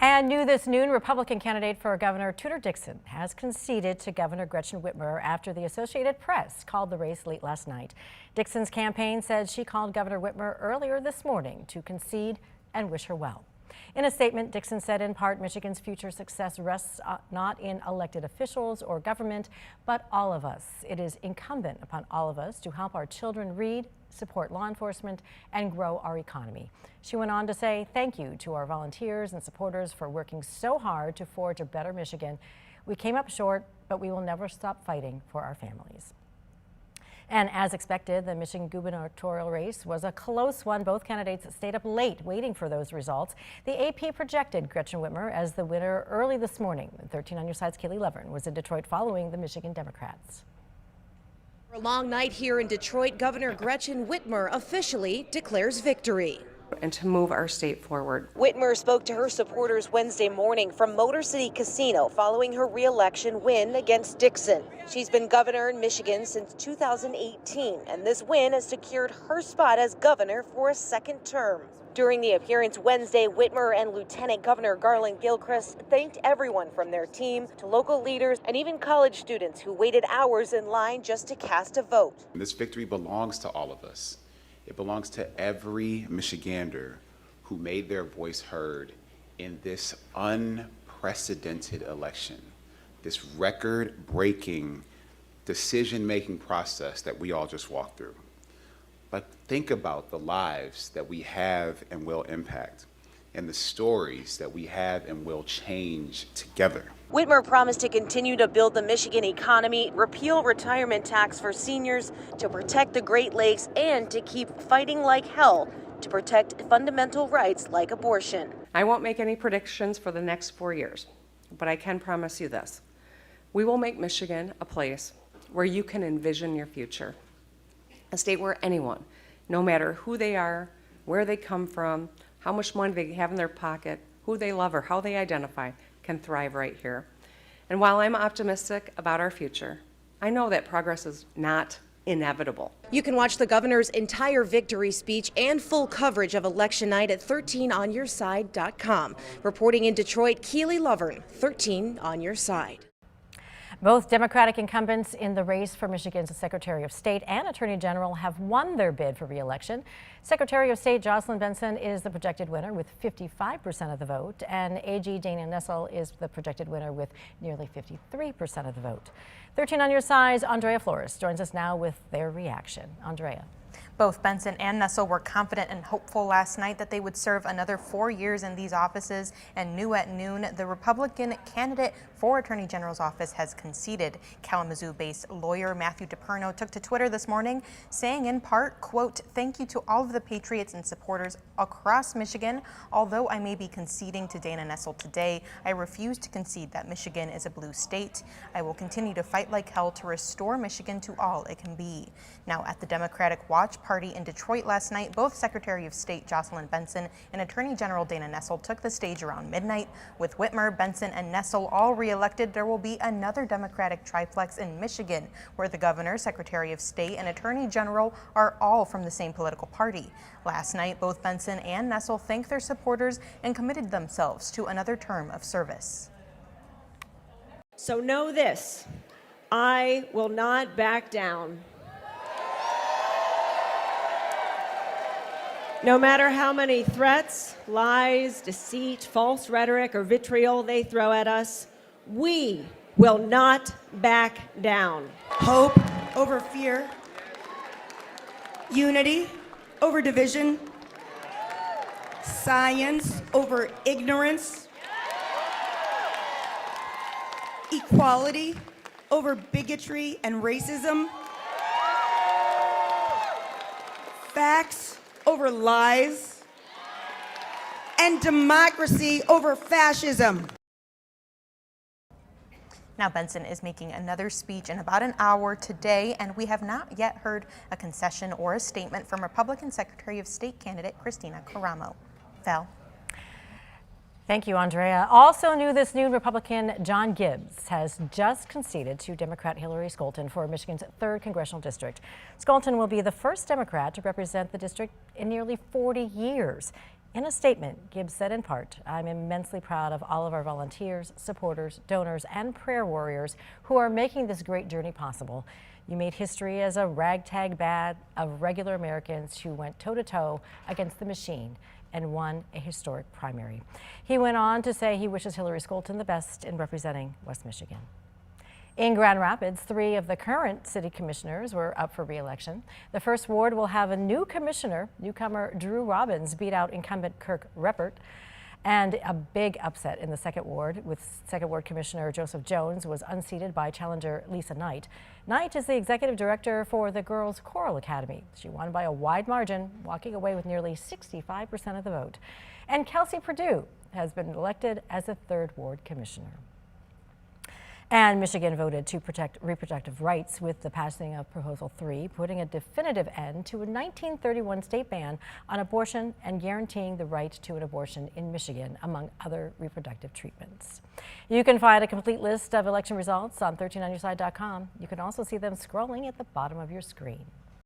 And new this noon, Republican candidate for Governor Tudor Dixon has conceded to Governor Gretchen Whitmer after the Associated Press called the race late last night. Dixon's campaign said she called Governor Whitmer earlier this morning to concede and wish her well. In a statement, Dixon said in part Michigan's future success rests not in elected officials or government, but all of us. It is incumbent upon all of us to help our children read, support law enforcement, and grow our economy. She went on to say thank you to our volunteers and supporters for working so hard to forge a better Michigan. We came up short, but we will never stop fighting for our families. And as expected, the Michigan gubernatorial race was a close one. Both candidates stayed up late waiting for those results. The AP projected Gretchen Whitmer as the winner early this morning. 13 on your side's Kaylee Lovern was in Detroit following the Michigan Democrats. For a long night here in Detroit, Governor Gretchen Whitmer officially declares victory. And to move our state forward. Whitmer spoke to her supporters Wednesday morning from Motor City Casino following her re-election win against Dixon. She's been governor in Michigan since 2018, and this win has secured her spot as governor for a second term. During the appearance Wednesday, Whitmer and Lieutenant Governor Garland Gilchrist thanked everyone from their team to local leaders and even college students who waited hours in line just to cast a vote. This victory belongs to all of us. It belongs to every Michigander who made their voice heard in this unprecedented election, this record-breaking decision-making process that we all just walked through. But think about the lives that we have and will impact, and the stories that we have and will change together. Whitmer promised to continue to build the Michigan economy, repeal retirement tax for seniors, to protect the Great Lakes, and to keep fighting like hell to protect fundamental rights like abortion. I won't make any predictions for the next 4 years, but I can promise you this. We will make Michigan a place where you can envision your future. A state where anyone, no matter who they are, where they come from, how much money they have in their pocket, who they love or how they identify, can thrive right here. And while I'm optimistic about our future, I know that progress is not inevitable. You can watch the governor's entire victory speech and full coverage of election night at 13onyourside.com. Reporting in Detroit, Kaylee Lovern, 13 on Your Side. Both Democratic incumbents in the race for Michigan's Secretary of State and Attorney General have won their bid for re-election. Secretary of State Jocelyn Benson is the projected winner with 55% of the vote, and AG Dana Nessel is the projected winner with nearly 53% of the vote. 13 on Your Side's Andrea Flores joins us now with their reaction. Andrea. Both Benson and Nessel were confident and hopeful last night that they would serve another 4 years in these offices, and new at noon, the Republican candidate for Attorney General's office has conceded. Kalamazoo-based lawyer Matthew DePerno took to Twitter this morning, saying in part, quote, "Thank you to all of the patriots and supporters across Michigan. Although I may be conceding to Dana Nessel today, I refuse to concede that Michigan is a blue state. I will continue to fight like hell to restore Michigan to all it can be." Now, at the Democratic Watch Party in Detroit last night, both Secretary of State Jocelyn Benson and Attorney General Dana Nessel took the stage around midnight. With Whitmer, Benson, and Nessel all re-elected, there will be another Democratic triplex in Michigan, where the governor, Secretary of State, and Attorney General are all from the same political party. Last night, both Benson and Nessel thanked their supporters and committed themselves to another term of service. So know this, I will not back down. No matter how many threats, lies, deceit, false rhetoric, or vitriol they throw at us, we will not back down. Hope over fear, unity over division, science over ignorance, equality over bigotry and racism, facts over lies, and democracy over fascism. Now, Benson is making another speech in about an hour today, and we have not yet heard a concession or a statement from Republican Secretary of State candidate Christina Caramo. Val. Thank you, Andrea. Also new this noon, Republican John Gibbs has just conceded to Democrat Hillary Scholten for Michigan's 3rd congressional district. Scholten will be the first Democrat to represent the district in nearly 40 years. In a statement, Gibbs said in part, "I'm immensely proud of all of our volunteers, supporters, donors, and prayer warriors who are making this great journey possible. You made history as a ragtag band of regular Americans who went toe-to-toe against the machine and won a historic primary." He went on to say he wishes Hillary Scholten the best in representing West Michigan. In Grand Rapids, 3 of the current city commissioners were up for re-election. The first ward will have a new commissioner. Newcomer Drew Robbins beat out incumbent Kirk Reppert. And a big upset in the second ward, with second ward commissioner Joseph Jones was unseated by challenger Lisa Knight. Knight is the executive director for the Girls Choral Academy. She won by a wide margin, walking away with nearly 65% of the vote. And Kelsey Perdue has been elected as the third ward commissioner. And Michigan voted to protect reproductive rights with the passing of Proposal 3, putting a definitive end to a 1931 state ban on abortion and guaranteeing the right to an abortion in Michigan, among other reproductive treatments. You can find a complete list of election results on 13onYourSide.com. You can also see them scrolling at the bottom of your screen.